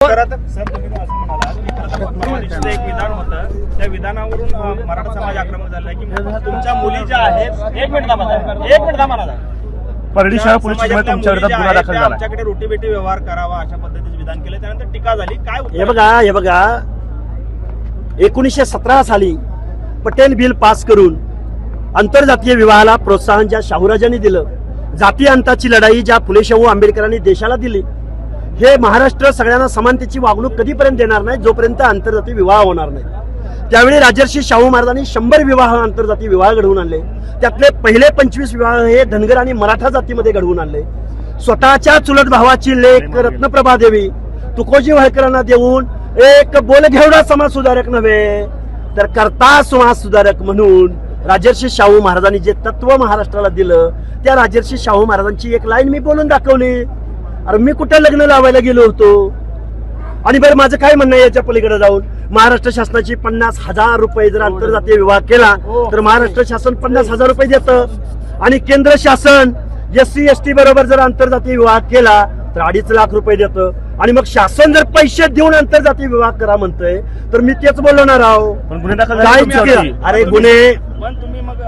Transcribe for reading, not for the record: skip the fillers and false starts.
Sir तुम्ही असं म्हणालात की खरं तर एक विधान होतं, त्या विधानावरून मराठा समाज आक्रमक झालाय की तुमच्या मुली ज्या आहेत, एक मिनिट थांबा परडी शहर पोलीस स्टेशनमध्ये तुमच्या विरोधात गुन्हा दाखल झाला. आमच्याकडे रोटी बेटी व्यवहार करावा अशा पद्धतीचे विधान केले, त्यानंतर टीका झाली. काय हे बघा 1917 साली पटेल बिल पास करून आंतरजातीय विवाहाला प्रोत्साहन ज्या शाहूराजांनी दिलं, जाती अंताची लढाई ज्या फुले शाहू आंबेडकरांनी देशाला दिली, हे महाराष्ट्र सगळ्यांना समानतेची वागणूक कधीपर्यंत देणार नाही जोपर्यंत आंतरजातीय विवाह होणार नाही. त्यावेळी राजर्षी शाहू महाराजांनी 100 विवाह आंतरजातीय विवाह घडवून आणले. त्यातले पहिले 25 विवाह हे धनगर आणि मराठा जातीमध्ये घडवून आणले. स्वतःच्या चुलत भावाची लेक रत्नप्रभा देवी तुकोजी होळकरांना देऊन एक बोलघेवडा समाज सुधारक नव्हे तर कर्ता समाज सुधारक म्हणून राजर्षी शाहू महाराजांनी जे तत्व महाराष्ट्राला दिलं, त्या राजर्षी शाहू महाराजांची एक लाईन मी बोलून दाखवली. अरे मी कुठे लग्न लावायला गेलो होतो? आणि बरं माझं काय म्हणणं आहे याच्या पलीकडे जाऊन, महाराष्ट्र शासनाची 50,000 रुपये जर आंतरजातीय विवाह केला तर महाराष्ट्र शासन 50,000 रुपये देतं, आणि केंद्र शासन SC ST बरोबर जर आंतरजातीय विवाह केला तर 2.5 लाख रुपये देतं. आणि मग शासन जर पैसे देऊन आंतरजातीय विवाह करा म्हणतोय तर मी तेच बोलणार आहो. पण गुन्हे दाखल काय चुकी? अरे गुन्हे पण तुम्ही मग